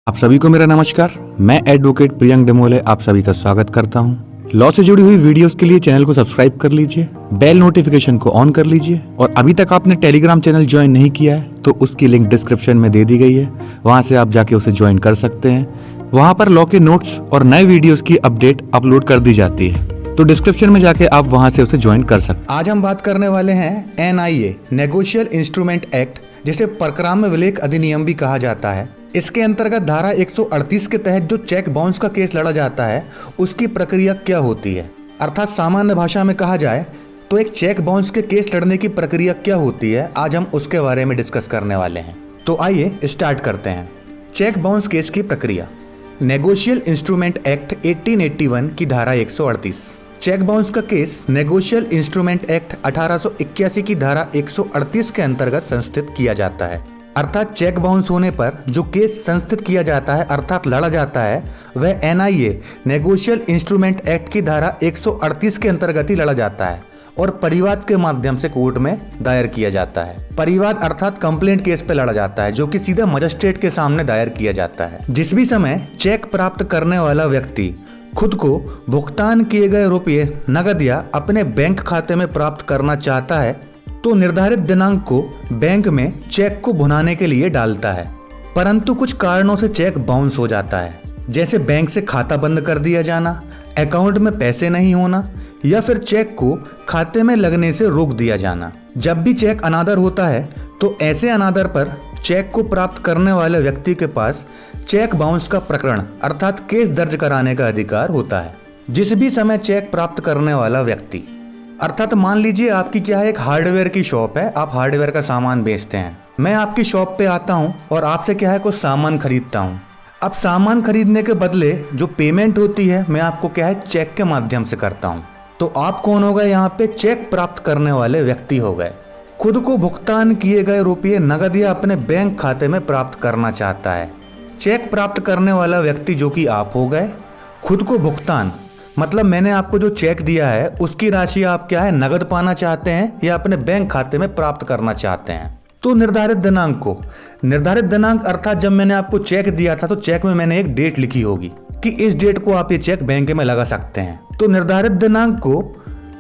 आप सभी को मेरा नमस्कार। मैं एडवोकेट प्रियंक डेमोले आप सभी का स्वागत करता हूं। लॉ से जुड़ी हुई वीडियोस के लिए चैनल को सब्सक्राइब कर लीजिए, बेल नोटिफिकेशन को ऑन कर लीजिए और अभी तक आपने टेलीग्राम चैनल ज्वाइन नहीं किया है तो उसकी लिंक डिस्क्रिप्शन में दे दी गई है, वहां से आप जाके उसे ज्वाइन कर सकते हैं। वहां पर लॉ के नोट्स और नए वीडियोस की अपडेट अपलोड कर दी जाती है, तो डिस्क्रिप्शन में जाके आप वहां से उसे ज्वाइन कर सकते हैं। आज हम बात करने वाले हैं NIA नेगोशियल इंस्ट्रूमेंट एक्ट, जिसे परक्राम्य विलेख अधिनियम भी कहा जाता है। इसके अंतर्गत धारा 138 के तहत जो चेक बाउंस का केस लड़ा जाता है उसकी प्रक्रिया क्या होती है, अर्थात सामान्य भाषा में कहा जाए तो एक चेक बाउंस के केस लड़ने की प्रक्रिया क्या होती है, आज हम उसके बारे में डिस्कस करने वाले हैं। तो आइए स्टार्ट करते हैं। चेक बाउंस केस की प्रक्रिया। नेगोशियल इंस्ट्रूमेंट एक्ट 1881 की धारा 138। चेक बाउंस का केस नेगोशियल इंस्ट्रूमेंट एक्ट 1881 की धारा 138 के अंतर्गत संस्थित किया जाता है। अर्थात चेक बाउंस होने पर जो केस संस्थित किया जाता है अर्थात लड़ा जाता है वह NIA नेगोशियल इंस्ट्रूमेंट एक्ट की धारा 138 के अंतर्गत ही लड़ा जाता है और परिवाद के माध्यम से कोर्ट में दायर किया जाता है। परिवाद अर्थात कंप्लेंट केस पे लड़ा जाता है जो कि सीधा मजिस्ट्रेट के सामने दायर किया जाता है। जिस भी समय चेक प्राप्त करने वाला व्यक्ति खुद को भुगतान किए गए रुपये नगद या अपने बैंक खाते में प्राप्त करना चाहता है तो निर्धारित दिनांक को बैंक में चेक को भुनाने के लिए डालता है, परंतु कुछ कारणों से चेक बाउंस हो जाता है, जैसे बैंक से खाता बंद कर दिया जाना, अकाउंट में पैसे नहीं होना या फिर चेक को खाते में लगने से रोक दिया जाना। जब भी चेक अनादर होता है तो ऐसे अनादर पर चेक को प्राप्त करने वाले व्यक्ति के पास चेक बाउंस का प्रकरण अर्थात केस दर्ज कराने का अधिकार होता है। जिस भी समय चेक प्राप्त करने वाला व्यक्ति, अर्थात मान लीजिए आपकी क्या है, एक हार्डवेयर की शॉप है, आप हार्डवेयर का सामान बेचते हैं। मैं आपकी शॉप पे आता हूँ और आपसे क्या है कुछ सामान खरीदता हूँ। अब सामान खरीदने के बदले जो पेमेंट होती है मैं आपको क्या है चेक के माध्यम से करता हूँ। तो आप कौन हो गए यहाँ पे, चेक प्राप्त करने वाले व्यक्ति हो गए। खुद को भुगतान किए गए रुपये नगद या अपने बैंक खाते में प्राप्त करना चाहता है। चेक प्राप्त करने वाला व्यक्ति जो कि आप हो गए, खुद को भुगतान मतलब मैंने आपको जो चेक दिया है उसकी राशि आप क्या है नगद पाना चाहते हैं या अपने बैंक खाते में प्राप्त करना चाहते हैं। तो निर्धारित दिनांक अर्थात जब मैंने आपको चेक दिया था तो चेक में मैंने एक डेट लिखी होगी कि इस डेट को आप ये चेक बैंक में लगा सकते हैं। तो निर्धारित दिनांक को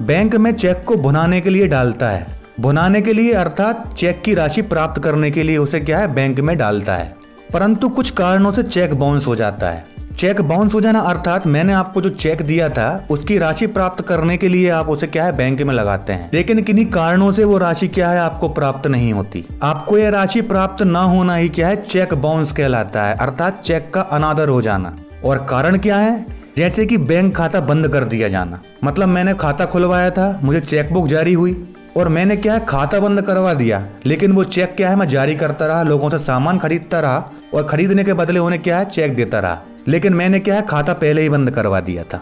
बैंक में चेक को भुनाने के लिए डालता है। भुनाने के लिए अर्थात चेक की राशि प्राप्त करने के लिए उसे क्या है बैंक में डालता है, परंतु कुछ कारणों से चेक बाउंस हो जाता है। चेक बाउंस हो जाना अर्थात मैंने आपको जो चेक दिया था उसकी राशि प्राप्त करने के लिए आप उसे क्या है बैंक में लगाते हैं, लेकिन किन्हीं कारणों से वो राशि क्या है आपको प्राप्त नहीं होती। आपको यह राशि प्राप्त ना होना ही क्या है चेक बाउंस कहलाता है, अर्थात चेक का अनादर हो जाना। और कारण क्या है, जैसे कि बैंक खाता बंद कर दिया जाना। मतलब मैंने खाता खुलवाया था, मुझे चेकबुक जारी हुई और मैंने क्या है खाता बंद करवा दिया, लेकिन वो चेक क्या है मैं जारी करता रहा, लोगों से सामान खरीदता रहा और खरीदने के बदले उन्हें क्या है चेक देता रहा, लेकिन मैंने क्या है खाता पहले ही बंद करवा दिया था।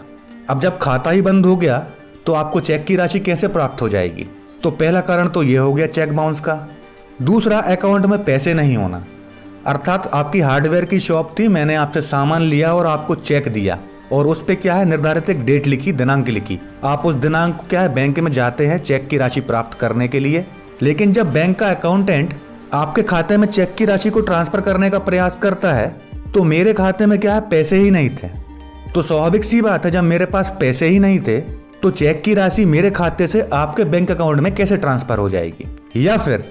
अब जब खाता ही बंद हो गया तो आपको चेक की राशि कैसे प्राप्त हो जाएगी। तो पहला कारण तो ये हो गया चेक बाउंस का। दूसरा, अकाउंट में पैसे नहीं होना, अर्थात आपकी हार्डवेयर की शॉप थी, मैंने आपसे सामान लिया और आपको चेक दिया और उस पर क्या है निर्धारित एक डेट लिखी, दिनांक लिखी। आप उस दिनांक को क्या है बैंक में जाते हैं चेक की राशि प्राप्त करने के लिए, लेकिन जब बैंक का अकाउंटेंट आपके खाते में चेक की राशि को ट्रांसफर करने का प्रयास करता है तो मेरे खाते में क्या है पैसे ही नहीं थे। तो स्वाभाविक सी बात है, जब मेरे पास पैसे ही नहीं थे तो चेक की राशि मेरे खाते से आपके बैंक अकाउंट में कैसे ट्रांसफर हो जाएगी। या फिर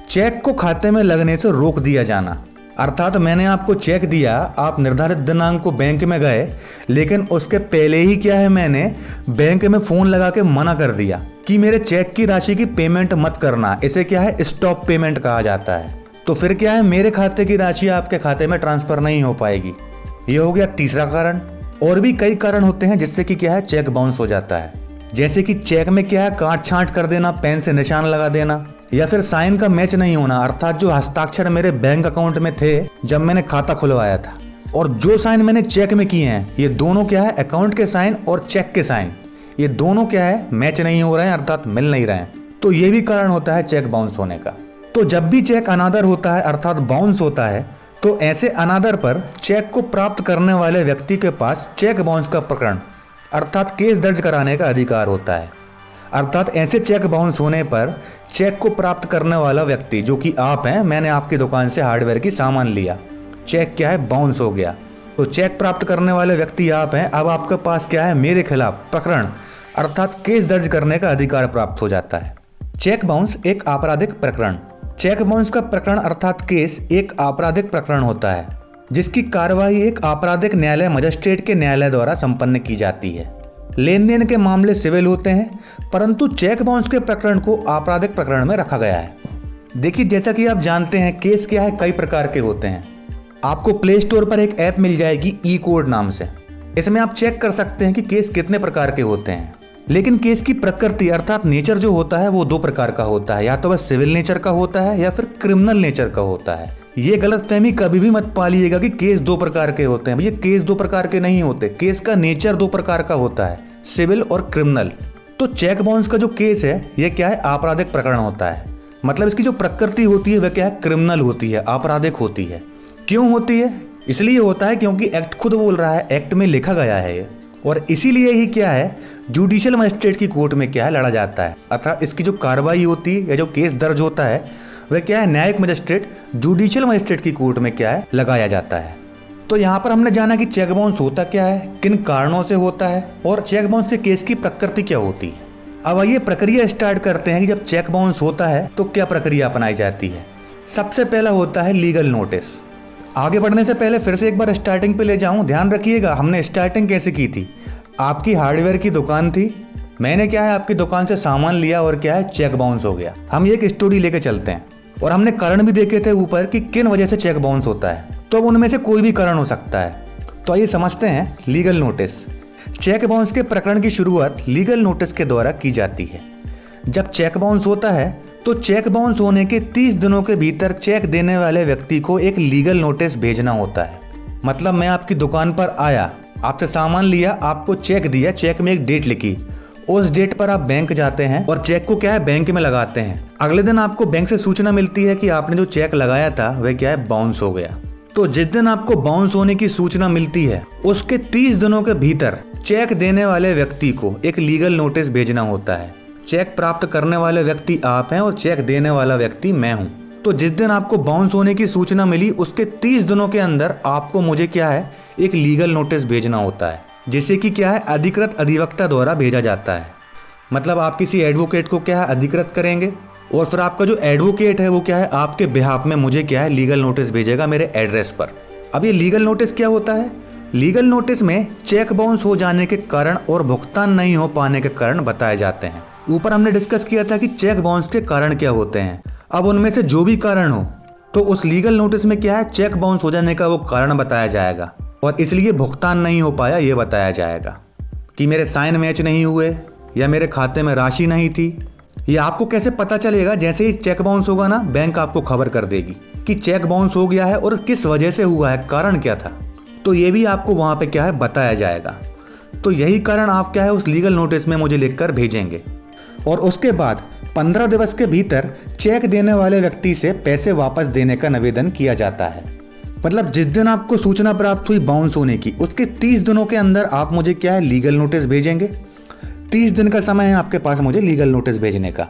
चेक को खाते में लगने से रोक दिया जाना, अर्थात मैंने आपको चेक दिया, आप निर्धारित दिनांक को बैंक में गए, लेकिन उसके पहले ही क्या है मैंने बैंक में फोन लगा के मना कर दिया कि मेरे चेक की राशि की पेमेंट मत करना। इसे क्या है स्टॉप पेमेंट कहा जाता है। तो फिर क्या है मेरे खाते की राशि आपके खाते में ट्रांसफर नहीं हो पाएगी। ये हो गया तीसरा कारण। और भी कई कारण होते हैं जिससे कि क्या है चेक बाउंस हो जाता है, जैसे कि चेक में क्या है काट छांट कर देना, पेन से निशान लगा देना, या फिर साइन का मैच नहीं होना, अर्थात जो हस्ताक्षर मेरे बैंक अकाउंट में थे जब मैंने खाता खुलवाया था और जो साइन मैंने चेक में किए हैं ये दोनों क्या है अकाउंट के साइन और चेक के साइन, ये दोनों क्या है मैच नहीं हो रहे हैं, अर्थात मिल नहीं रहे हैं। तो ये भी कारण होता है चेक बाउंस होने का। तो जब भी चेक अनादर होता है अर्थात बाउंस होता है तो ऐसे अनादर पर चेक को प्राप्त करने वाले व्यक्ति के पास चेक बाउंस का प्रकरण अर्थात केस दर्ज कराने का अधिकार होता है। अर्थात ऐसे चेक बाउंस होने पर चेक को प्राप्त करने वाला व्यक्ति जो कि आप हैं, मैंने आपकी दुकान से हार्डवेयर की सामान लिया चेक क्या है, बाउंस हो गया। तो चेक प्राप्त करने वाले व्यक्ति आप हैं। अब आपके पास क्या है, मेरे खिलाफ प्रकरण अर्थात केस दर्ज करने का अधिकार प्राप्त हो जाता है। चेक बाउंस एक आपराधिक प्रकरण। चेक बाउंस का प्रकरण अर्थात केस एक आपराधिक प्रकरण होता है जिसकी कार्रवाई एक आपराधिक न्यायालय मजिस्ट्रेट के न्यायालय द्वारा संपन्न की जाती है। लेन देन के मामले सिविल होते हैं, परंतु चेक बाउंस के प्रकरण को आपराधिक प्रकरण में रखा गया है। देखिए, जैसा कि आप जानते हैं, केस क्या है, कई प्रकार के होते हैं। आपको प्ले स्टोर पर एक ऐप मिल जाएगी ई कोड नाम से। इसमें आप चेक कर सकते हैं कि केस कितने प्रकार के होते हैं। लेकिन केस की प्रकृति अर्थात नेचर जो होता है वो दो प्रकार का होता है, या तो वह सिविल नेचर का होता है या फिर क्रिमिनल नेचर का होता है। ये गलतफहमी कभी भी मत पालिएगा कि केस दो प्रकार के होते हैं। भैया, केस दो प्रकार के नहीं होते। केस का नेचर दो प्रकार का होता है, सिविल और क्रिमिनल। तो चेक बाउंस का जो केस है ये क्या है, आपराधिक प्रकरण होता है। मतलब इसकी जो प्रकृति होती है वह क्या है, क्रिमिनल होती है, आपराधिक होती है। क्यों होती है? इसलिए होता है क्योंकि एक्ट खुद बोल रहा है, एक्ट में लिखा गया है ये। और इसीलिए ही क्या है, जुडिशियल मजिस्ट्रेट की कोर्ट में क्या है, लड़ा जाता है। अर्थात इसकी जो कार्रवाई होती है या जो केस दर्ज होता है वह क्या है, न्यायिक मजिस्ट्रेट जुडिशियल मजिस्ट्रेट की कोर्ट में क्या है, लगाया जाता है। तो यहाँ पर हमने जाना कि चेक बाउंस होता क्या है, किन कारणों से होता है और चेक बाउंस से केस की प्रकृति क्या होती है। अब आइए प्रक्रिया स्टार्ट करते हैं कि जब चेक बाउंस होता है तो क्या प्रक्रिया अपनाई जाती है। सबसे पहला होता है लीगल नोटिस। आगे बढ़ने से पहले फिर से एक बार स्टार्टिंग पे ले जाऊं, ध्यान रखिएगा हमने स्टार्टिंग कैसे की थी। आपकी हार्डवेयर की दुकान थी, मैंने क्या है आपकी दुकान से सामान लिया और क्या है, चेक बाउंस हो गया। हम एक स्टोरी लेके चलते हैं और हमने कारण भी देखे थे ऊपर कि किन वजह से चेक बाउंस होता है। तो अब उनमें से कोई भी कारण हो सकता है। तो आइए समझते हैं लीगल नोटिस। चेक बाउंस के प्रकरण की शुरुआत लीगल नोटिस के द्वारा की जाती है। जब चेक बाउंस होता है तो चेक बाउंस होने के 30 दिनों के भीतर चेक देने वाले व्यक्ति को एक लीगल नोटिस भेजना होता है। मतलब मैं आपकी दुकान पर आया, आपसे सामान लिया, आपको चेक दिया, चेक में एक डेट लिखी, उस डेट पर आप बैंक जाते हैं और चेक को क्या है, बैंक में लगाते हैं। अगले दिन आपको बैंक से सूचना मिलती है कि आपने जो चेक लगाया था वह क्या है, बाउंस हो गया। तो जिस दिन आपको बाउंस होने की सूचना मिलती है उसके 30 दिनों के भीतर चेक देने वाले व्यक्ति को एक लीगल नोटिस भेजना होता है। चेक प्राप्त करने वाले व्यक्ति आप हैं और चेक देने वाला व्यक्ति मैं हूं। तो जिस दिन आपको बाउंस होने की सूचना मिली उसके 30 दिनों के अंदर आपको मुझे क्या है, एक लीगल नोटिस भेजना होता है, जिसे कि क्या है, अधिकृत अधिवक्ता द्वारा भेजा जाता है। मतलब आप किसी एडवोकेट को क्या है, अधिकृत करेंगे और फिर आपका जो एडवोकेट है वो क्या है, आपके बिहाफ में मुझे क्या है, लीगल नोटिस भेजेगा मेरे एड्रेस पर। अब ये लीगल नोटिस क्या होता है? लीगल नोटिस में चेक बाउंस हो जाने के कारण और भुगतान नहीं हो पाने के कारण बताए जाते हैं। ऊपर हमने डिस्कस किया था कि चेक बाउंस के कारण क्या होते हैं। अब उनमें से जो भी कारण हो तो उस लीगल नोटिस में क्या है, चेक बाउंस हो जाने का वो कारण बताया जाएगा और इसलिए भुगतान नहीं हो पाया ये बताया जाएगा कि मेरे साइन मैच नहीं हुए या मेरे खाते में राशि नहीं थी। ये आपको कैसे पता चलेगा? जैसे ही चेक बाउंस होगा ना, बैंक आपको खबर कर देगी कि चेक बाउंस हो गया है और किस वजह से हुआ है, कारण क्या था। तो ये भी आपको वहाँ पे क्या है, बताया जाएगा। तो यही कारण आप क्या है, उस लीगल नोटिस में मुझे लिखकर भेजेंगे और उसके बाद 15 दिवस के भीतर चेक देने वाले व्यक्ति से पैसे वापस देने का निवेदन किया जाता है। मतलब जिस दिन आपको सूचना प्राप्त हुई बाउंस होने की उसके 30 दिनों के अंदर आप मुझे क्या है, लीगल नोटिस भेजेंगे। 30 दिन का समय है आपके पास मुझे लीगल नोटिस भेजने का।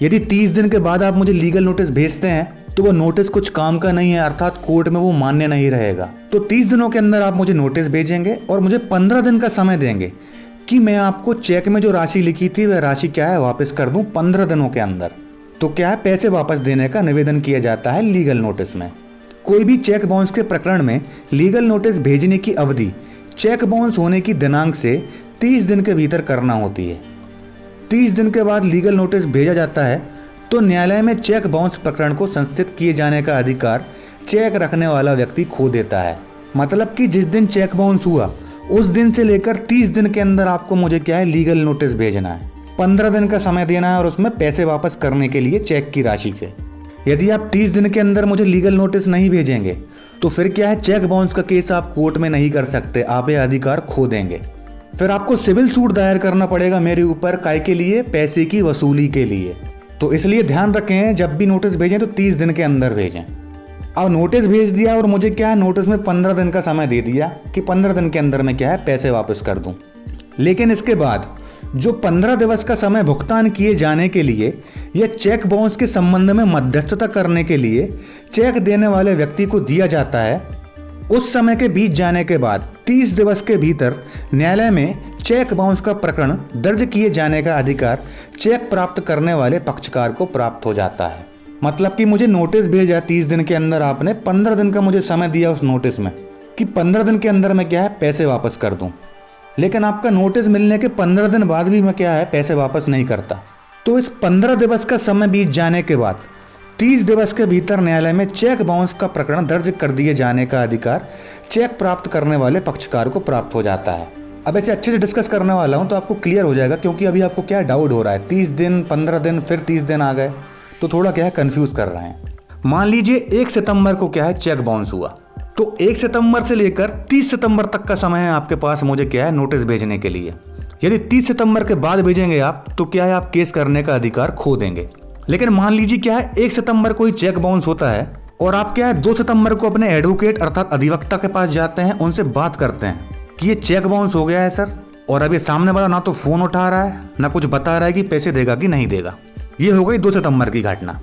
यदि 30 दिन के बाद आप मुझे लीगल नोटिस भेजते हैं तो वो नोटिस कुछ काम का नहीं है, अर्थात कोर्ट में वो मान्य नहीं रहेगा। तो 30 दिनों के अंदर आप मुझे नोटिस भेजेंगे और मुझे 15 दिन का समय देंगे कि मैं आपको चेक में जो राशि लिखी थी वह राशि क्या है, वापस कर दूं 15 दिनों के अंदर। तो क्या है, पैसे वापस देने का निवेदन किया जाता है लीगल नोटिस में। कोई भी चेक बाउंस के प्रकरण में लीगल नोटिस भेजने की अवधि चेक बाउंस होने की दिनांक से 30 दिन के भीतर करना होती है। 30 दिन के बाद लीगल नोटिस भेजा जाता है तो न्यायालय में चेक बाउंस प्रकरण को संस्थित किए जाने का अधिकार चेक रखने वाला व्यक्ति खो देता है। मतलब कि जिस दिन चेक बाउंस हुआ उस दिन से लेकर 30 दिन के अंदर आपको मुझे क्या है, लीगल नोटिस भेजना है। 15 दिन का समय देना है और उसमें पैसे वापस करने के लिए चेक की राशि के। यदि आप 30 दिन के अंदर मुझे लीगल नोटिस नहीं भेजेंगे तो फिर क्या है, चेक बाउंस का केस आप कोर्ट में नहीं कर सकते, आप ये अधिकार खो देंगे। फिर आपको सिविल सूट दायर करना पड़ेगा मेरे ऊपर, काय के लिए, पैसे की वसूली के लिए। तो इसलिए ध्यान रखें, जब भी नोटिस भेजें तो 30 दिन के अंदर भेजें। अब नोटिस भेज दिया और मुझे क्या है, नोटिस में 15 दिन का समय दे दिया कि 15 दिन के अंदर मैं क्या है, पैसे वापस कर दूं। लेकिन इसके बाद जो 15 दिवस का समय भुगतान किए जाने के लिए या चेक बाउंस के संबंध में मध्यस्थता करने के लिए चेक देने वाले व्यक्ति को दिया जाता है, उस समय के बीत जाने के बाद 30 दिवस के भीतर न्यायालय में चेक बाउंस का प्रकरण दर्ज किए जाने का अधिकार चेक प्राप्त करने वाले पक्षकार को प्राप्त हो जाता है। मतलब कि मुझे नोटिस भेजा 30 दिन के अंदर, आपने 15 दिन का मुझे समय दिया उस नोटिस में कि 15 दिन के अंदर मैं क्या है पैसे वापस कर दूं, लेकिन आपका नोटिस मिलने के 15 दिन बाद भी मैं क्या है पैसे वापस नहीं करता। तो इस 15 दिवस का समय बीत जाने के बाद 30 दिवस के भीतर न्यायालय में चेक बाउंस का प्रकरण दर्ज कर दिए जाने का अधिकार चेक प्राप्त करने वाले पक्षकार को प्राप्त हो जाता है। अब ऐसे अच्छे से डिस्कस करने वाला हूं तो आपको क्लियर हो जाएगा, क्योंकि अभी आपको क्या डाउट हो रहा है, 30 दिन 15 दिन फिर 30 दिन आ गए तो थोड़ा क्या है कंफ्यूज कर रहे हैं। मान लीजिए 1 सितंबर को क्या है चेक बाउंस हुआ, तो 1 सितंबर से लेकर 30 सितंबर तक का समय है आपके पास मुझे क्या है नोटिस भेजने के लिए। यदि 30 सितंबर के बाद भेजेंगे आप तो क्या है आप केस करने का अधिकार खो देंगे। लेकिन मान लीजिए क्या है 1 सितंबर को ही चेक बाउंस होता है और आप क्या है 2 सितंबर को अपने एडवोकेट अर्थात अधिवक्ता के पास जाते हैं, उनसे बात करते हैं कि ये चेक बाउंस हो गया है सर, और अब ये सामने वाला ना तो फोन उठा रहा है ना कुछ बता रहा है कि पैसे देगा कि नहीं देगा। ये हो गई 2 सितंबर की घटना।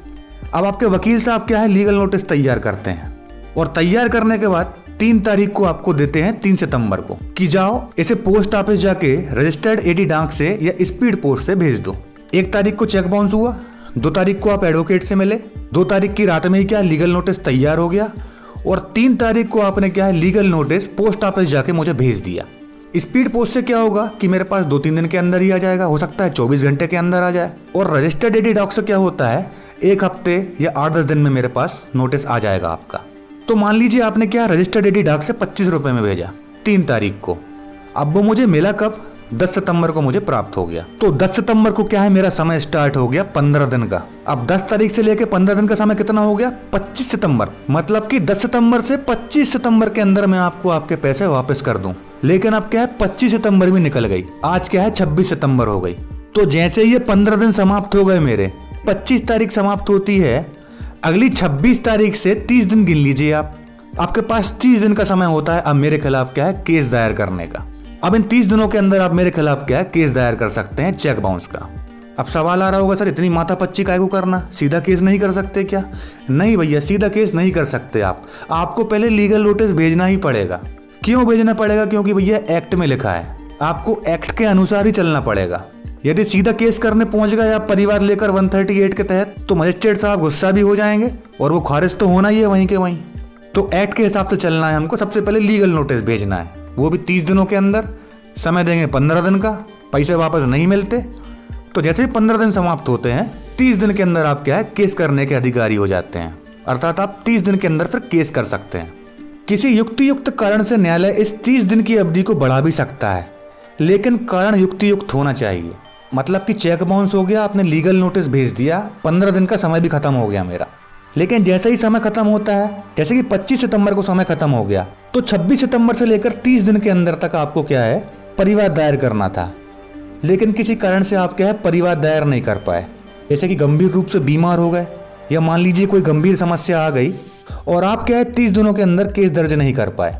अब आपके वकील साहब क्या है लीगल नोटिस तैयार करते हैं और तैयार करने के बाद 3 तारीख को आपको देते हैं 3 सितंबर को कि जाओ इसे पोस्ट ऑफिस जाके रजिस्टर्ड एडी डाक से या स्पीड पोस्ट से भेज दो। 1 तारीख को चेक बाउंस हुआ, 2 तारीख को आप एडवोकेट से मिले, 2 तारीख की रात में ही क्या लीगल नोटिस तैयार हो गया और 3 तारीख को आपने क्या है लीगल नोटिस पोस्ट ऑफिस जाके मुझे भेज दिया। स्पीड पोस्ट से क्या होगा कि मेरे पास 2-3 दिन के अंदर ही आ जाएगा, हो सकता है 24 घंटे के अंदर आ जाए। और रजिस्टर्ड एडी डॉक से क्या होता है 1 हफ्ते या 8-10 दिन में मेरे पास नोटिस आ जाएगा आपका। तो मान लीजिए आपने क्या रजिस्टर्ड एडी डाक से 25 रुपए में भेजा 3 तारीख को, अब वो मुझे मिला कब 10 सितंबर को मुझे प्राप्त हो गया। तो 10 सितंबर को क्या है मेरा समय स्टार्ट हो गया 15 दिन का। अब 10 तारीख से लेके 15 दिन का समय कितना हो गया 25 सितंबर, मतलब कि 10 सितंबर से 25 सितंबर के अंदर मैं आपको आपके पैसे वापस कर दूं। लेकिन अब क्या है 25 सितंबर भी निकल गई, आज क्या है 26 सितंबर हो गई। तो जैसे ये 15 दिन समाप्त हो गए मेरे, 25 तारीख समाप्त होती है, अगली 26 तारीख से 30 दिन गिन लीजिए आप, आपके पास 30 दिन का समय होता है अब मेरे खिलाफ क्या है केस दायर करने का। अब इन 30 दिनों के अंदर आप मेरे खिलाफ क्या है केस दायर कर सकते हैं चेक बाउंस का। अब सवाल आ रहा होगा सर इतनी माथापच्ची काहे को करना, सीधा केस नहीं कर सकते क्या? नहीं भैया, सीधा केस नहीं कर सकते आप, आपको पहले लीगल नोटिस भेजना ही पड़ेगा। क्यों भेजना पड़ेगा? क्योंकि भैया एक्ट में लिखा है, आपको एक्ट के अनुसार ही चलना पड़ेगा। यदि सीधा केस करने पहुंच गए आप परिवार लेकर 138 के तहत, तो मजिस्ट्रेट साहब गुस्सा भी हो जाएंगे और वो खारिज तो होना ही है वहीं के वहीं। तो एक्ट के हिसाब से चलना है हमको, सबसे पहले लीगल नोटिस भेजना है, वो भी 30 दिनों के अंदर। समय देंगे 15 दिन का, पैसे वापस नहीं मिलते तो जैसे ही 15 दिन समाप्त होते हैं 30 दिन के अंदर आप क्या है केस करने के अधिकारी हो जाते हैं, अर्थात आप 30 दिन के अंदर फिर केस कर सकते हैं। किसी युक्त कारण से न्यायालय इस 30 दिन की अवधि को बढ़ा भी सकता है, लेकिन कारण युक्त होना चाहिए। मतलब कि चेक बाउंस हो गया, आपने लीगल नोटिस भेज दिया, 15 दिन का समय भी खत्म हो गया मेरा, लेकिन जैसे ही समय खत्म होता है, जैसे कि 25 सितंबर को समय खत्म हो गया, तो 26 सितंबर से लेकर 30 दिन के अंदर तक आपको क्या है परिवाद दायर करना था, लेकिन किसी कारण से आप क्या है परिवाद दायर नहीं कर पाए। जैसे कि गंभीर रूप से बीमार हो गए या मान लीजिए कोई गंभीर समस्या आ गई और आप क्या है 30 दिनों के अंदर केस दर्ज नहीं कर पाए,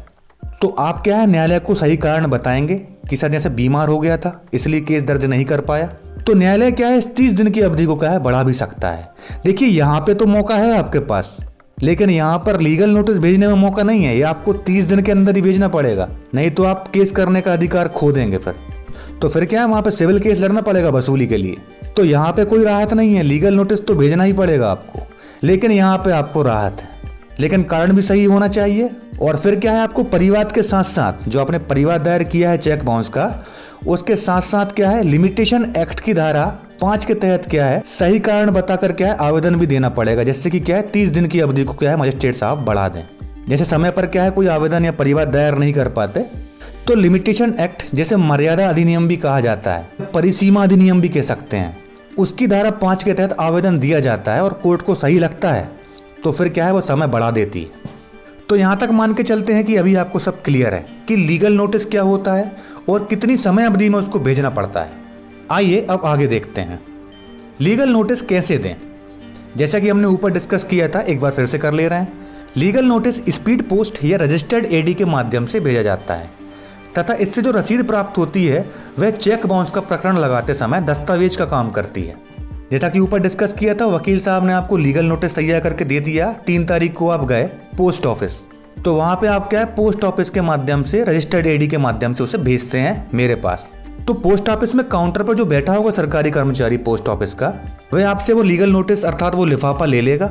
तो आप क्या है न्यायालय को सही कारण बताएंगे कि सर जैसे बीमार हो गया था इसलिए केस दर्ज नहीं कर पाया। तो न्यायालय क्या है इस 30 दिन की अवधि को क्या है बढ़ा भी सकता है। देखिए यहाँ पे तो मौका है आपके पास, लेकिन यहाँ पर लीगल नोटिस भेजने में मौका नहीं है, ये आपको 30 दिन के अंदर ही भेजना पड़ेगा, नहीं तो आप केस करने का अधिकार खो देंगे फिर क्या है वहाँ पे सिविल केस लड़ना पड़ेगा वसूली के लिए। तो यहाँ पे कोई राहत नहीं है, लीगल नोटिस तो भेजना ही पड़ेगा आपको, लेकिन यहाँ पे आपको राहत है, लेकिन कारण भी सही होना चाहिए। और फिर क्या है आपको परिवाद के साथ साथ जो आपने परिवाद दायर किया है चेक बाउंस का, उसके साथ साथ क्या है लिमिटेशन एक्ट की धारा 5 के तहत क्या है सही कारण बताकर क्या है आवेदन भी देना पड़ेगा, जिससे कि क्या है 30 दिन की अवधि को क्या है मजिस्ट्रेट साहब बढ़ा दें। जैसे समय पर क्या है कोई आवेदन या परिवाद दायर नहीं कर पाते तो लिमिटेशन एक्ट, जैसे मर्यादा अधिनियम भी कहा जाता है, परिसीमा अधिनियम भी कह सकते हैं, उसकी धारा 5 के तहत आवेदन दिया जाता है और कोर्ट को सही लगता है तो फिर क्या है वो समय बढ़ा देती है। तो यहाँ तक मान के चलते हैं कि अभी आपको सब क्लियर है कि लीगल नोटिस क्या होता है और कितनी समय अवधि में उसको भेजना पड़ता है। आइए अब आगे देखते हैं लीगल नोटिस कैसे दें। जैसा कि हमने ऊपर डिस्कस किया था, एक बार फिर से कर ले रहे हैं। लीगल नोटिस स्पीड पोस्ट या रजिस्टर्ड एडी के माध्यम से भेजा जाता है तथा इससे जो रसीद प्राप्त होती है वह चेक बाउंस का प्रकरण लगाते समय दस्तावेज का काम करती है। जैसा कि ऊपर डिस्कस किया था, वकील साहब ने आपको लीगल नोटिस तैयार करके दे दिया, 3 तारीख को आप गए पोस्ट ऑफिस, तो वहाँ पे आप क्या है पोस्ट ऑफिस के माध्यम से रजिस्टर्ड एडी के माध्यम से उसे भेजते हैं मेरे पास। तो पोस्ट ऑफिस में काउंटर पर जो बैठा होगा सरकारी कर्मचारी पोस्ट ऑफिस का, वह आपसे वो लीगल नोटिस अर्थात वो लिफाफा ले लेगा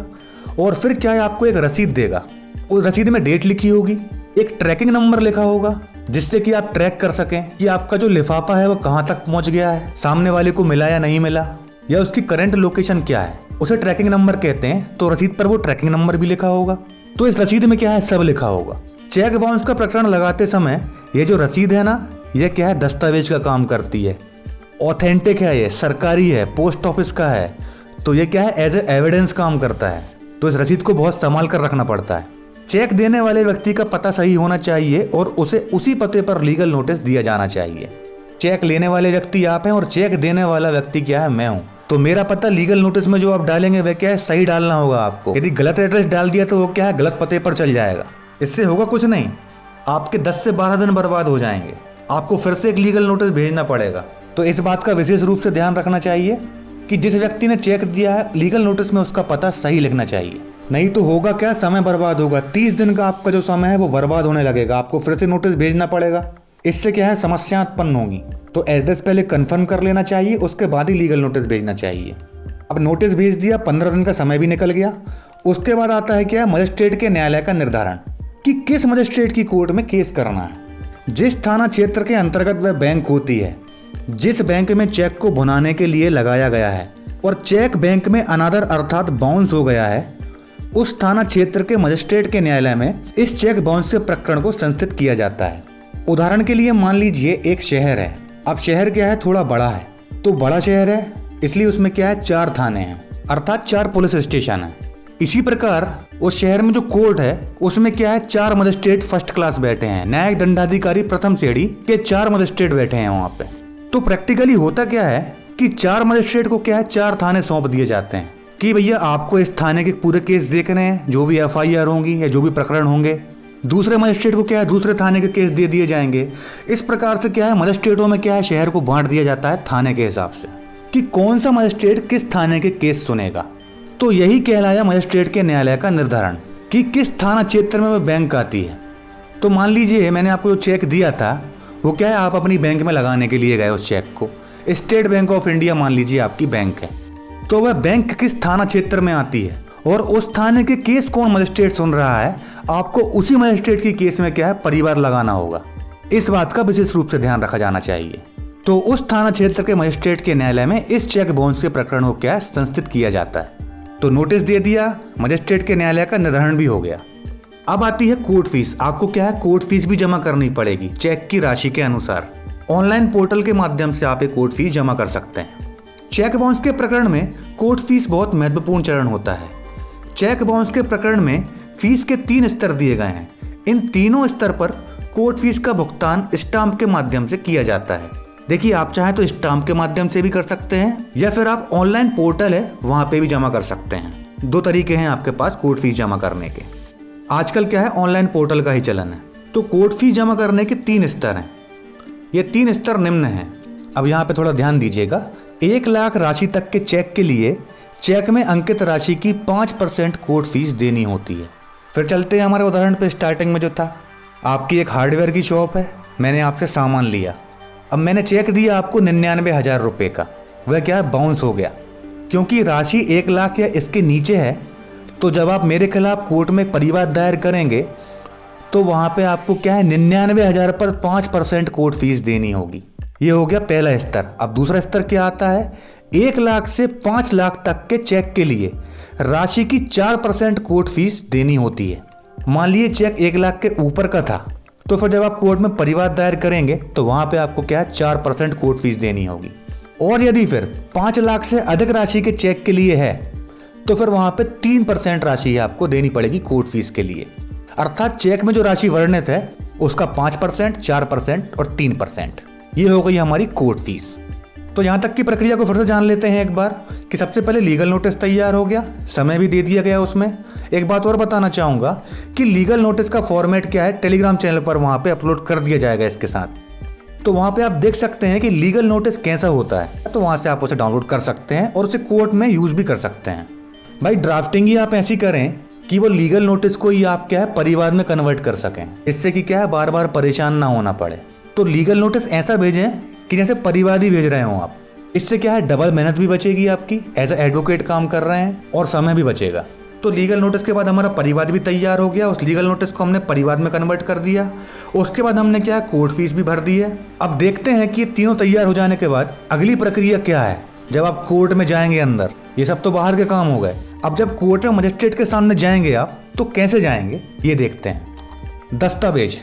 और फिर क्या है आपको एक रसीद देगा। उस रसीद में डेट लिखी होगी, एक ट्रैकिंग नंबर लिखा होगा जिससे कि आप ट्रैक कर सकें कि आपका जो लिफाफा है वो कहाँ तक पहुँच गया है, सामने वाले को मिला या नहीं मिला, या उसकी करंट लोकेशन क्या है, उसे ट्रैकिंग नंबर कहते हैं। तो रसीद पर वो ट्रैकिंग नंबर भी लिखा होगा। तो इस रसीद में क्या है सब लिखा होगा। चेक बाउंस का प्रकरण लगाते समय ये जो रसीद है ना, ये क्या है दस्तावेज का काम करती है, ऑथेंटिक है, ये सरकारी है, पोस्ट ऑफिस का है, तो ये क्या है एज ए एविडेंस काम करता है। तो इस रसीद को बहुत संभाल कर रखना पड़ता है। चेक देने वाले व्यक्ति का पता सही होना चाहिए और उसे उसी पते पर लीगल नोटिस दिया जाना चाहिए। चेक लेने वाले व्यक्ति आप हैं और चेक देने वाला व्यक्ति क्या है मैं हूँ। तो मेरा पता लीगल नोटिस में जो आप डालेंगे वह क्या है सही डालना होगा आपको। यदि गलत एड्रेस डाल दिया तो वो क्या है गलत पते पर चल जाएगा। इससे होगा कुछ नहीं, आपके 10 से 12 दिन बर्बाद हो जाएंगे, आपको फिर से एक लीगल नोटिस भेजना पड़ेगा। तो इस बात का विशेष रूप से ध्यान रखना चाहिए कि जिस व्यक्ति ने चेक दिया है लीगल नोटिस में उसका पता सही लिखना चाहिए, नहीं तो होगा क्या समय बर्बाद होगा। 30 दिन का आपका जो समय है वो बर्बाद होने लगेगा, आपको फिर से नोटिस भेजना पड़ेगा। इससे क्या है समस्या उत्पन्न होगी। तो एड्रेस पहले कंफर्म कर लेना चाहिए, उसके बाद ही लीगल नोटिस भेजना चाहिए। अब नोटिस भेज दिया, 15 दिन का समय भी निकल गया। उसके बाद आता है क्या मजिस्ट्रेट के न्यायालय का निर्धारण कि किस मजिस्ट्रेट की कोर्ट में केस करना है। जिस थाना क्षेत्र के अंतर्गत वह बैंक होती है, जिस बैंक में चेक को भुनाने के लिए लगाया गया है और चेक बैंक में अनादर अर्थात बाउंस हो गया है, उस थाना क्षेत्र के मजिस्ट्रेट के न्यायालय में इस चेक बाउंस के प्रकरण को संस्थित किया जाता है। उदाहरण के लिए मान लीजिए एक शहर है। अब शहर क्या है थोड़ा बड़ा है, तो बड़ा शहर है इसलिए उसमें क्या है 4 थाने हैं अर्थात 4 पुलिस स्टेशन है। इसी प्रकार उस शहर में जो कोर्ट है उसमें क्या है 4 मजिस्ट्रेट फर्स्ट क्लास बैठे हैं, न्यायिक दंडाधिकारी प्रथम श्रेणी के 4 मजिस्ट्रेट बैठे हैं वहाँ पे। तो प्रैक्टिकली होता क्या है कि 4 मजिस्ट्रेट को क्या है 4 थाने सौंप दिए जाते हैं कि भैया आपको इस थाने के पूरे केस देखने हैं, जो भी FIR होंगी या जो भी प्रकरण होंगे। दूसरे मजिस्ट्रेट को क्या है दूसरे थाने के केस दे दिए जाएंगे। इस प्रकार से क्या है मजिस्ट्रेटों में क्या है शहर को बांट दिया जाता है थाने के हिसाब से कि कौन सा मजिस्ट्रेट किस थाने के केस सुनेगा। तो यही कहलाया मजिस्ट्रेट के न्यायालय का निर्धारण कि किस थाना क्षेत्र में वह बैंक आती है। तो मान लीजिए मैंने आपको जो चेक दिया था वो क्या है आप अपनी बैंक में लगाने के लिए गए उस चेक को। स्टेट बैंक ऑफ इंडिया मान लीजिए आपकी बैंक है, तो वह बैंक किस थाना क्षेत्र में आती है और उस थाने के केस कौन मजिस्ट्रेट सुन रहा है, आपको उसी मजिस्ट्रेट की केस में क्या है परिवार लगाना होगा। इस बात का विशेष रूप से ध्यान रखा जाना चाहिए। तो उस थाना क्षेत्र के मजिस्ट्रेट के न्यायालय में इस चेक बाउंस के प्रकरण को क्या है संस्थित किया जाता है। तो नोटिस दे दिया, मजिस्ट्रेट के न्यायालय का निर्धारण भी हो गया। अब आती है कोर्ट फीस। आपको क्या है कोर्ट फीस भी जमा करनी पड़ेगी चेक की राशि के अनुसार। ऑनलाइन पोर्टल के माध्यम से आप एक कोर्ट फीस जमा कर सकते हैं। चेक बाउंस के प्रकरण में कोर्ट फीस बहुत महत्वपूर्ण चरण होता है। चेक बाउंस के प्रकरण में फीस के 3 स्तर दिए गए हैं। इन तीनों स्तर पर कोर्ट फीस का भुगतान स्टाम्प के माध्यम से किया जाता है। देखिए आप चाहें तो स्टाम्प के माध्यम से भी कर सकते हैं या फिर आप ऑनलाइन पोर्टल है वहां पे भी जमा कर सकते हैं। 2 तरीके हैं आपके पास कोर्ट फीस जमा करने के। आजकल क्या है ऑनलाइन पोर्टल का ही चलन है। तो कोर्ट फीस जमा करने के 3 स्तर हैं। ये 3 स्तर निम्न हैं। अब यहाँ पे थोड़ा ध्यान दीजिएगा। 1 लाख राशि तक के चेक के लिए चेक में अंकित राशि की 5% कोर्ट फीस देनी होती है। फिर चलते हैं हमारे उदाहरण पे। स्टार्टिंग में जो था आपकी एक हार्डवेयर की शॉप है, मैंने आपसे सामान लिया। अब मैंने चेक दिया आपको 99,000 रुपये का, वह क्या है बाउंस हो गया क्योंकि राशि 1 लाख या इसके नीचे है। तो जब आप मेरे खिलाफ कोर्ट में परिवाद दायर करेंगे तो वहाँ पे आपको क्या है 99,000 पर 5% कोर्ट फीस देनी होगी। ये हो गया पहला स्तर। अब दूसरा स्तर क्या आता है 1 लाख से 5 लाख तक के चेक के लिए राशि की 4% कोर्ट फीस देनी होती है। मान लीजिए चेक 1 लाख के ऊपर का था, तो फिर जब आप कोर्ट में परिवाद दायर करेंगे तो वहां पे आपको क्या है 4% कोर्ट फीस देनी होगी। और यदि फिर 5 लाख से अधिक राशि के चेक के लिए है तो फिर वहां पे 3% राशि आपको देनी पड़ेगी कोर्ट फीस के लिए। अर्थात चेक में जो राशि वर्णित है उसका 5%, 4% और 3%, ये हो गई हमारी कोर्ट फीस। तो यहाँ तक की प्रक्रिया को फिर से जान लेते हैं एक बार कि सबसे पहले लीगल नोटिस तैयार हो गया, समय भी दे दिया गया उसमें। एक बात और बताना चाहूँगा कि लीगल नोटिस का फॉर्मेट क्या है टेलीग्राम चैनल पर वहाँ पे अपलोड कर दिया जाएगा इसके साथ। तो वहाँ पे आप देख सकते हैं कि लीगल नोटिस कैसा होता है, तो वहाँ से आप उसे डाउनलोड कर सकते हैं और उसे कोर्ट में यूज़ भी कर सकते हैं। भाई ड्राफ्टिंग ही आप ऐसी करें कि वो लीगल नोटिस को ही आप क्या है परिवाद में कन्वर्ट कर सकें, इससे कि क्या है बार बार परेशान ना होना पड़े। तो लीगल नोटिस ऐसा भेजें कि जैसे परिवाद ही भेज रहे हो आप। इससे क्या है डबल मेहनत भी बचेगी आपकी, एज ए एडवोकेट काम कर रहे हैं, और समय भी बचेगा। तो लीगल नोटिस के बाद हमारा परिवाद भी तैयार हो गया, उस लीगल नोटिस को हमने परिवाद में कन्वर्ट कर दिया। उसके बाद हमने क्या कोर्ट फीस भी भर दी है। अब देखते हैं कि ये तीनों तैयार हो जाने के बाद अगली प्रक्रिया क्या है जब आप कोर्ट में जाएंगे अंदर। ये सब तो बाहर के काम हो गए। अब जब कोर्ट में मजिस्ट्रेट के सामने जाएंगे आप, तो कैसे जाएंगे ये देखते हैं। दस्तावेज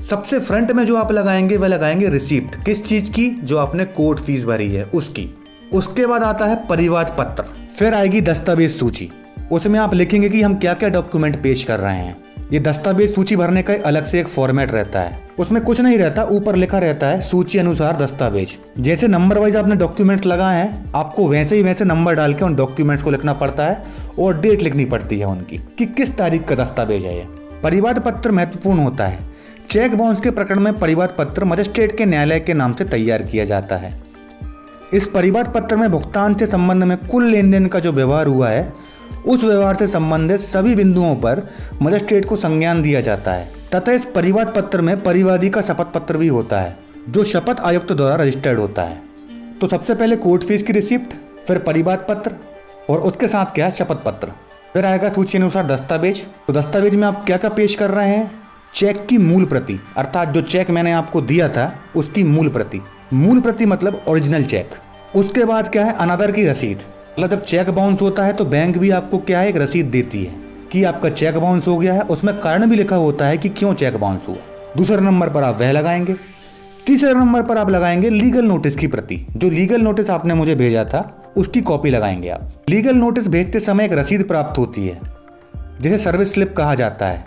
सबसे फ्रंट में जो आप लगाएंगे वह लगाएंगे रिसीप्ट, किस चीज की, जो आपने कोर्ट फीस भरी है उसकी। उसके बाद आता है परिवाद पत्र, फिर आएगी दस्तावेज सूची। उसमें आप लिखेंगे कि हम क्या क्या डॉक्यूमेंट पेश कर रहे हैं। ये दस्तावेज सूची भरने का अलग से एक फॉर्मेट रहता है, उसमें कुछ नहीं रहता, ऊपर लिखा रहता है सूची अनुसार दस्तावेज। जैसे नंबर वाइज आपने डॉक्यूमेंट्स लगाए हैं, आपको वैसे ही वैसे नंबर डाल के उन डॉक्यूमेंट्स को लिखना पड़ता है और डेट लिखनी पड़ती है उनकी कि किस तारीख का दस्तावेज है ये। परिवाद पत्र महत्वपूर्ण होता है। चेक बाउंस के प्रकरण में परिवाद पत्र मजिस्ट्रेट के न्यायालय के नाम से तैयार किया जाता है। इस परिवाद पत्र में भुगतान से संबंध में कुल लेन देन का जो व्यवहार हुआ है, उस व्यवहार से संबंधित सभी बिंदुओं पर मजिस्ट्रेट को संज्ञान दिया जाता है। तथा इस परिवाद पत्र में परिवादी का शपथ पत्र भी होता है, जो शपथ आयुक्त द्वारा रजिस्टर्ड होता है। तो सबसे पहले कोर्ट फीस की रिसिप्ट, फिर परिवाद पत्र, और उसके साथ क्या है शपथ पत्र। फिर आएगा सूची अनुसार दस्तावेज। तो दस्तावेज में आप क्या क्या पेश कर रहे हैं, चेक की मूल प्रति, अर्थात जो चेक मैंने आपको दिया था उसकी मूल प्रति। मूल प्रति मतलब ओरिजिनल चेक। उसके बाद क्या है अनादर की रसीद, मतलब जब चेक बाउंस होता है तो बैंक भी आपको क्या है एक रसीद देती है कि आपका चेक बाउंस हो गया है, उसमें कारण भी लिखा होता है कि क्यों चेक बाउंस हुआ। दूसरे नंबर पर आप वह लगाएंगे। तीसरे नंबर पर आप लगाएंगे लीगल नोटिस की प्रति, जो लीगल नोटिस आपने मुझे भेजा था उसकी कॉपी लगाएंगे आप। लीगल नोटिस भेजते समय एक रसीद प्राप्त होती है जिसे सर्विस स्लिप कहा जाता है।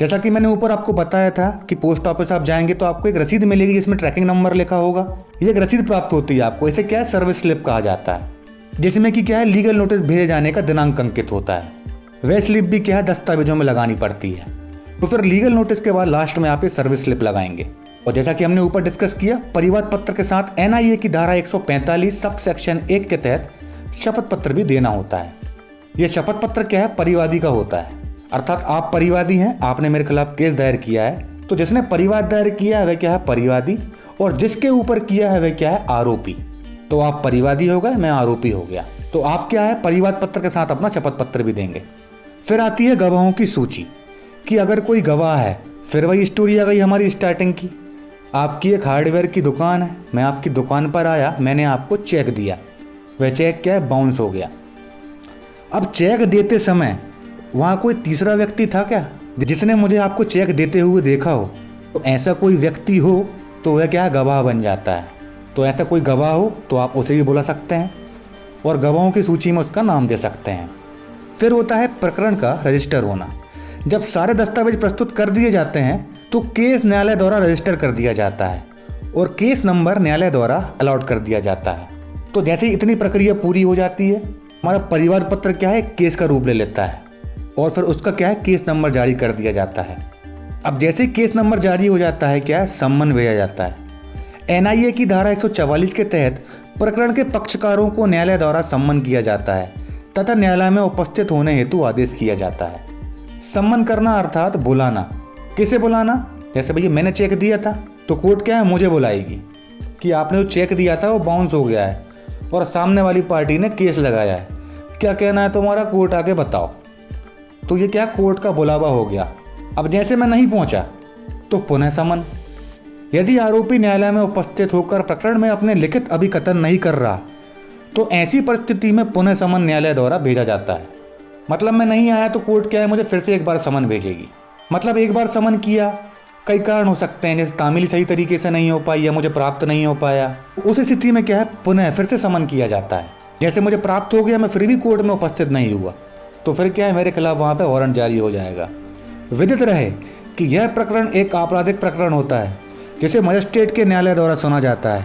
जैसा कि मैंने ऊपर आपको बताया था कि पोस्ट ऑफिस आप जाएंगे तो आपको एक रसीद मिलेगी जिसमें ट्रैकिंग नंबर लिखा होगा। ये एक रसीद प्राप्त होती है आपको, इसे क्या है सर्विस स्लिप कहा जाता है, जिसमें कि क्या है लीगल नोटिस भेजे जाने का दिनांक अंकित होता है। वह स्लिप भी क्या है दस्तावेजों में लगानी पड़ती है। तो फिर लीगल नोटिस के बाद लास्ट में आप ये सर्विस स्लिप लगाएंगे। और जैसा कि हमने ऊपर डिस्कस किया, परिवाद पत्र के साथ एनआईए की धारा 145 सब सेक्शन 1 के तहत शपथ पत्र भी देना होता है। यह शपथ पत्र क्या है परिवादी का होता है, अर्थात आप परिवादी हैं, आपने मेरे खिलाफ केस दायर किया है, तो जिसने परिवाद दायर किया है वह क्या है परिवादी, और जिसके ऊपर किया है वह क्या है आरोपी। तो आप परिवादी हो गए, मैं आरोपी हो गया। तो आप क्या है परिवाद पत्र के साथ अपना शपथ पत्र भी देंगे। फिर आती है गवाहों की सूची कि अगर कोई गवाह है, फिर वही स्टोरी आ गई हमारी स्टार्टिंग की। आपकी एक हार्डवेयर की दुकान है, मैं आपकी दुकान पर आया, मैंने आपको चेक दिया, वह चेक क्या है बाउंस हो गया। अब चेक देते समय वहाँ कोई तीसरा व्यक्ति था क्या जिसने मुझे आपको चेक देते हुए देखा हो? तो ऐसा कोई व्यक्ति हो तो वह क्या है गवाह बन जाता है। तो ऐसा कोई गवाह हो तो आप उसे भी बुला सकते हैं और गवाहों की सूची में उसका नाम दे सकते हैं। फिर होता है प्रकरण का रजिस्टर होना। जब सारे दस्तावेज प्रस्तुत कर दिए जाते हैं तो केस न्यायालय द्वारा रजिस्टर कर दिया जाता है और केस नंबर न्यायालय द्वारा अलॉट कर दिया जाता है। तो जैसे ही इतनी प्रक्रिया पूरी हो जाती है, हमारा परिवाद पत्र क्या है केस का रूप ले लेता है और फिर उसका क्या है केस नंबर जारी कर दिया जाता है। अब जैसे केस नंबर जारी हो जाता है क्या है सम्मन भेजा जाता है। एनआईए की धारा 144 के तहत प्रकरण के पक्षकारों को न्यायालय द्वारा सम्मन किया जाता है तथा न्यायालय में उपस्थित होने हेतु आदेश किया जाता है। सम्मन करना अर्थात बुलाना। किसे बुलाना? जैसे भैया मैंने चेक दिया था तो कोर्ट क्या है मुझे बुलाएगी कि आपने जो चेक दिया था वो बाउंस हो गया है और सामने वाली पार्टी ने केस लगाया है, क्या कहना है तुम्हारा, कोर्ट आके बताओ। तो ये क्या कोर्ट का बुलावा हो गया। अब जैसे मैं नहीं पहुंचा तो पुनः समन। यदि आरोपी न्यायालय में उपस्थित होकर प्रकरण में अपने लिखित अभिकथन नहीं कर रहा तो ऐसी परिस्थिति में पुनः समन न्यायालय द्वारा भेजा जाता है। मतलब मैं नहीं आया तो कोर्ट क्या है मुझे फिर से एक बार समन भेजेगी। मतलब एक बार समन किया, कई कारण हो सकते हैं, जैसे तामील सही तरीके से नहीं हो पाई या मुझे प्राप्त नहीं हो पाया, उस स्थिति में क्या है पुनः फिर से समन किया जाता है। जैसे मुझे प्राप्त हो गया, मैं फिर भी कोर्ट में उपस्थित नहीं हुआ तो फिर क्या है मेरे खिलाफ वहाँ पे वारंट जारी हो जाएगा। विदित रहे कि यह प्रकरण एक आपराधिक प्रकरण होता है जिसे मजिस्ट्रेट के न्यायालय द्वारा सुना जाता है।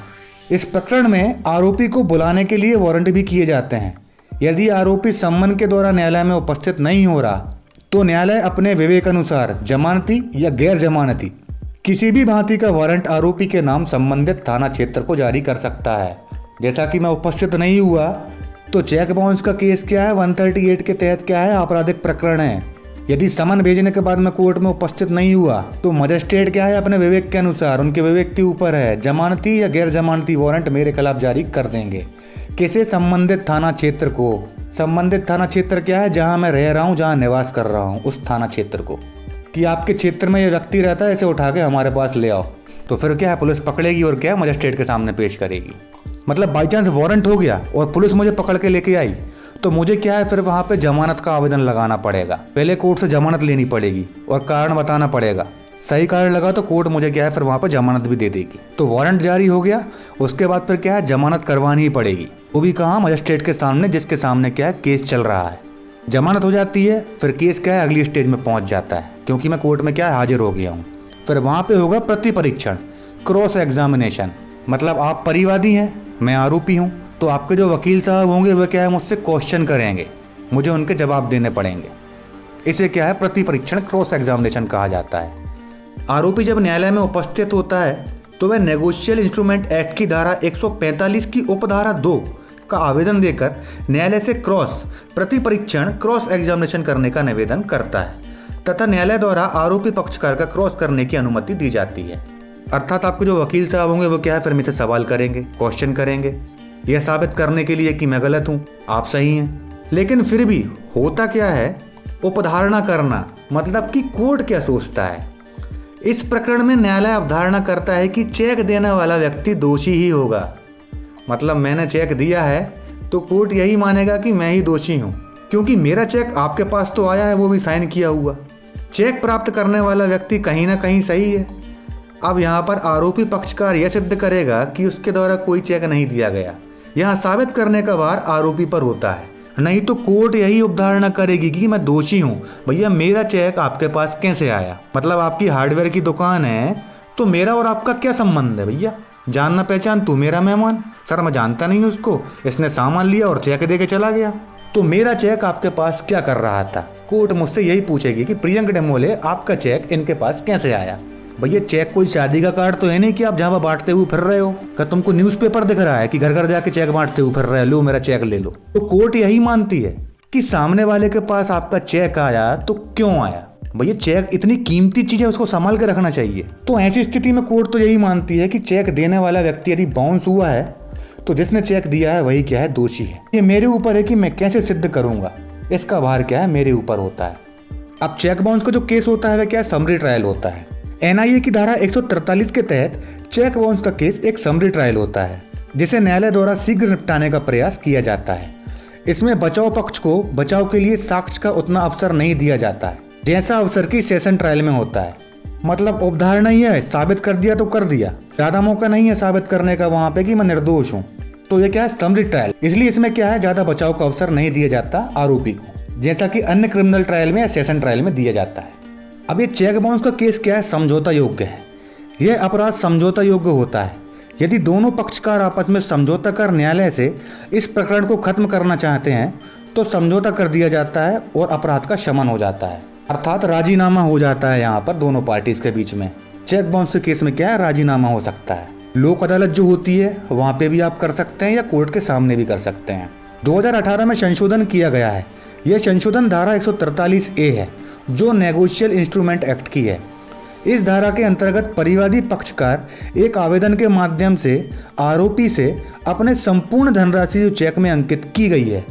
इस प्रकरण में आरोपी को बुलाने के लिए वारंट भी किए जाते हैं। यदि आरोपी सम्मन के द्वारा न्यायालय में उपस्थित नहीं हो रहा तो न्यायालय अपने विवेक अनुसार जमानती या गैर जमानती किसी भी भांति का वारंट आरोपी के नाम संबंधित थाना क्षेत्र को जारी कर सकता है। जैसा कि मैं उपस्थित नहीं हुआ तो चेक बाउंस का केस क्या है 138 के तहत क्या है आपराधिक प्रकरण है। यदि समन भेजने के बाद मैं कोर्ट में उपस्थित नहीं हुआ तो मजिस्ट्रेट क्या है अपने विवेक के अनुसार, उनके विवेक के ऊपर है, जमानती या गैर जमानती वारंट मेरे खिलाफ जारी कर देंगे। किसे? संबंधित थाना क्षेत्र को। संबंधित थाना क्षेत्र क्या है? जहां मैं रह रहा हूं, जहां निवास कर रहा हूं, उस थाना क्षेत्र को, कि आपके क्षेत्र में ये व्यक्ति रहता है, इसे उठा के हमारे पास ले आओ। तो फिर क्या है, पुलिस पकड़ेगी और क्या है, मजिस्ट्रेट के सामने पेश करेगी। मतलब बाई चांस वारंट हो गया और पुलिस मुझे पकड़ के लेके आई तो मुझे क्या है, फिर वहाँ पे जमानत का आवेदन लगाना पड़ेगा। पहले कोर्ट से जमानत लेनी पड़ेगी और कारण बताना पड़ेगा। सही कारण लगा तो कोर्ट मुझे क्या है, फिर वहाँ पे जमानत भी दे देगी। तो वारंट जारी हो गया, उसके बाद फिर क्या है, जमानत करवानी ही पड़ेगी। वो भी कहाँ? मजिस्ट्रेट के सामने, जिसके सामने क्या है, केस चल रहा है। जमानत हो जाती है, फिर केस क्या है, अगली स्टेज में पहुँच जाता है, क्योंकि मैं कोर्ट में क्या है, हाजिर हो गया हूँ। फिर वहाँ पे होगा प्रति परीक्षण, क्रॉस एग्जामिनेशन। मतलब आप परिवादी हैं, मैं आरोपी हूँ, तो आपके जो वकील साहब होंगे वे क्या है, मुझसे क्वेश्चन करेंगे, मुझे उनके जवाब देने पड़ेंगे। इसे क्या है, प्रति परीक्षण, क्रॉस एग्जामिनेशन कहा जाता है। आरोपी जब न्यायालय में उपस्थित होता है तो वह नेगोशियल इंस्ट्रूमेंट एक्ट की धारा 145 की उपधारा 2 का आवेदन देकर न्यायालय से प्रति परीक्षण, क्रॉस एग्जामिनेशन करने का निवेदन करता है तथा न्यायालय द्वारा आरोपी पक्षकार का क्रॉस करने की अनुमति दी जाती है। अर्थात आपके जो वकील साहब होंगे वो क्या है, फिर मुझसे सवाल करेंगे, क्वेश्चन करेंगे, यह साबित करने के लिए कि मैं गलत हूँ, आप सही हैं। लेकिन फिर भी होता क्या है, उपधारणा करना, मतलब कि कोर्ट क्या सोचता है। इस प्रकरण में न्यायालय अवधारणा करता है कि चेक देने वाला व्यक्ति दोषी ही होगा। मतलब मैंने चेक दिया है तो कोर्ट यही मानेगा कि मैं ही दोषी हूँ, क्योंकि मेरा चेक आपके पास तो आया है, वो भी साइन किया हुआ। चेक प्राप्त करने वाला व्यक्ति कहीं ना कहीं सही है। अब यहाँ पर आरोपी पक्षकार यह सिद्ध करेगा कि उसके द्वारा कोई चेक नहीं दिया गया। यहाँ साबित करने का भार आरोपी पर होता है, नहीं तो कोर्ट यही उपधारणा करेगी कि मैं दोषी हूँ। भैया मेरा चेक आपके पास कैसे आया? मतलब आपकी हार्डवेयर की दुकान है तो मेरा और आपका क्या संबंध है भैया? जानना पहचान, तू मेरा मेहमान, सर मैं जानता नहीं उसको, इसने सामान लिया और चेक दे के चला गया, तो मेरा चेक आपके पास क्या कर रहा था? कोर्ट मुझसे यही पूछेगी कि प्रियंक डेमोले आपका चेक इनके पास कैसे आया? भैया चेक कोई शादी का कार्ड तो है नहीं कि आप जहाँ बांटते हुए फिर रहे हो। क्या तुमको न्यूज़पेपर दिख रहा है कि घर घर जाके चेक बांटते हुए फिर रहे हो, लो मेरा चेक ले लो? तो कोर्ट यही मानती है कि सामने वाले के पास आपका चेक आया तो क्यों आया? भैया चेक इतनी कीमती चीज है, उसको संभाल के रखना चाहिए। तो ऐसी स्थिति में कोर्ट तो यही मानती है कि चेक देने वाला व्यक्ति यदि बाउंस हुआ है तो जिसने चेक दिया है वही क्या है, दोषी है। ये मेरे ऊपर है कि मैं कैसे सिद्ध करूंगा, इसका भार क्या है, मेरे ऊपर होता है। अब चेक बाउंस का जो केस होता है वह क्या है, समरी ट्रायल होता है। एनआईए की धारा 143 के तहत चेक बाउंस का केस एक समरी ट्रायल होता है, जिसे न्यायालय द्वारा शीघ्र निपटाने का प्रयास किया जाता है। इसमें बचाव पक्ष को बचाव के लिए साक्ष्य का उतना अवसर नहीं दिया जाता है जैसा अवसर की सेशन ट्रायल में होता है। मतलब उपधारणा ही है, साबित कर दिया तो कर दिया, ज्यादा मौका नहीं है साबित करने का वहां पे कि मैं निर्दोष हूँ। तो ये क्या है, समरी ट्रायल, इसलिए इसमें क्या है, ज्यादा बचाव का अवसर नहीं दिया जाता आरोपी को, जैसा कि अन्य क्रिमिनल ट्रायल में या सेशन ट्रायल में दिया जाता है। अब ये चेक बाउंस का केस क्या है, समझौता योग्य है। यह अपराध समझौता योग्य होता है यदि दोनों पक्षकार आपस में समझौता कर न्यायालय से इस प्रकरण को खत्म करना चाहते हैं तो समझौता कर दिया जाता है और अपराध का शमन हो जाता है, अर्थात राजीनामा हो जाता है यहाँ पर दोनों पार्टीज के बीच में। चेक बाउंस के केस में क्या है, राजीनामा हो सकता है। लोक अदालत जो होती है वहाँ पे भी आप कर सकते हैं या कोर्ट के सामने भी कर सकते हैं। 2018 में संशोधन किया गया है। यह संशोधन धारा 143A है जो नेगोशियल इंस्ट्रूमेंट एक्ट की है। इस धारा के अंतर्गत परिवादी पक्षकार एक आवेदन के माध्यम से आरोपी से अपने संपूर्ण धनराशि जो चेक में अंकित की गई है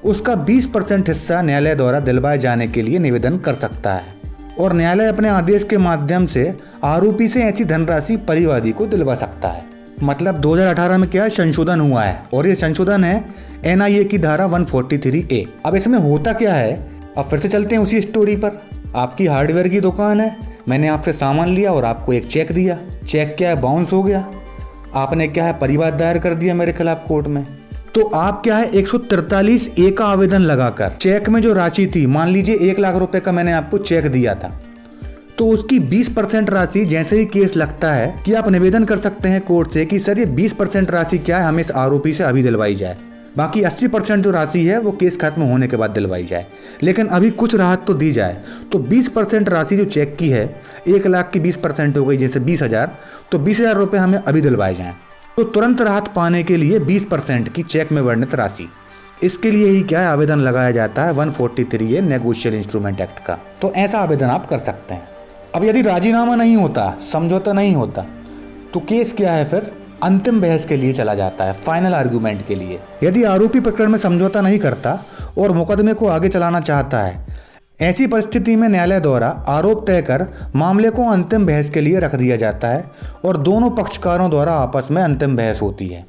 उसका 20% हिस्सा न्यायालय द्वारा दिलवाए जाने के लिए निवेदन कर सकता है और न्यायालय अपने आदेश के माध्यम से आरोपी से ऐसी धनराशि परिवादी को दिलवा सकता है। मतलब 2018 में क्या संशोधन हुआ है और ये संशोधन है एनआईए की धारा 143A। अब इसमें होता क्या है, अब फिर से चलते हैं उसी स्टोरी पर। आपकी हार्डवेयर की दुकान है, मैंने आपसे सामान लिया और आपको एक चेक दिया, चेक क्या है, बाउंस हो गया, आपने क्या है, परिवाद दायर कर दिया मेरे खिलाफ कोर्ट में। तो आप क्या है 143A का आवेदन लगाकर चेक में जो राशि थी, मान लीजिए 1 लाख रुपए का मैंने आपको चेक दिया था, तो उसकी 20% राशि जैसे ही केस लगता है कि आप निवेदन कर सकते हैं कोर्ट से कि सर ये 20% राशि क्या है, हमें इस आरोपी से अभी दिलवाई जाए, बाकी 80% जो राशि है वो केस खत्म होने के बाद दिलवाई जाए, लेकिन अभी कुछ राहत तो दी जाए। तो 20% राशि जो चेक की है, 1 लाख की 20% हो गई जैसे 20,000, तो 20,000 रुपये हमें अभी दिलवाए जाएं। तो तुरंत राहत पाने के लिए 20% की चेक में वर्णित राशि इसके लिए ही क्या है, आवेदन लगाया जाता है 143 ए नेगोशियल इंस्ट्रूमेंट एक्ट का। तो ऐसा आवेदन आप कर सकते हैं। अब यदि राजीनामा नहीं होता, समझौता नहीं होता, तो केस क्या है, फिर अंतिम बहस के लिए चला जाता है, फाइनल आर्गूमेंट के लिए। यदि आरोपी प्रकरण में समझौता नहीं करता और मुकदमे को आगे चलाना चाहता है, ऐसी परिस्थिति में न्यायालय द्वारा आरोप तय कर मामले को अंतिम बहस के लिए रख दिया जाता है और दोनों पक्षकारों द्वारा आपस में अंतिम बहस होती है।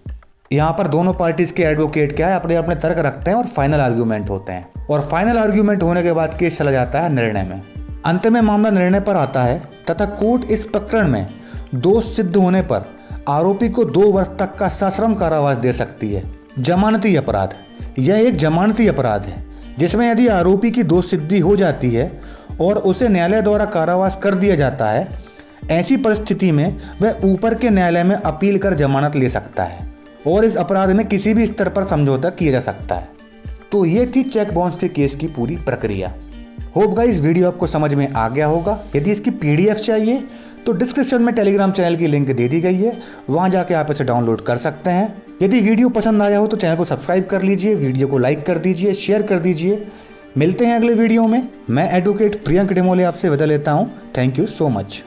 यहाँ पर दोनों पार्टीज के एडवोकेट क्या है, अपने अपने तर्क रखते हैं और फाइनल आर्ग्यूमेंट होते हैं। और फाइनल आर्ग्यूमेंट होने के बाद केस चला जाता है निर्णय में। अंत में मामला निर्णय पर आता है तथा कोर्ट इस प्रकरण में दोष सिद्ध होने पर आरोपी को 2 वर्ष तक का सश्रम कारावास दे सकती है। जमानती अपराध, यह एक जमानती अपराध है जिसमें यदि आरोपी की दोष सिद्धि हो जाती है और उसे न्यायालय द्वारा कारावास कर दिया जाता है, ऐसी परिस्थिति में वह ऊपर के न्यायालय में अपील कर जमानत ले सकता है और इस अपराध में किसी भी स्तर पर समझौता किया जा सकता है। तो ये थी चेक बाउंस के केस की पूरी प्रक्रिया। होप गाइस वीडियो आपको समझ में आ गया होगा। यदि इसकी PDF चाहिए तो डिस्क्रिप्शन में टेलीग्राम चैनल की लिंक दे दी गई है, वहां जाके आप इसे डाउनलोड कर सकते हैं। यदि वीडियो पसंद आया हो तो चैनल को सब्सक्राइब कर लीजिए, वीडियो को लाइक कर दीजिए, शेयर कर दीजिए। मिलते हैं अगले वीडियो में। मैं एडवोकेट प्रियंक डेमोले आपसे विदा लेता हूँ। Thank you so much.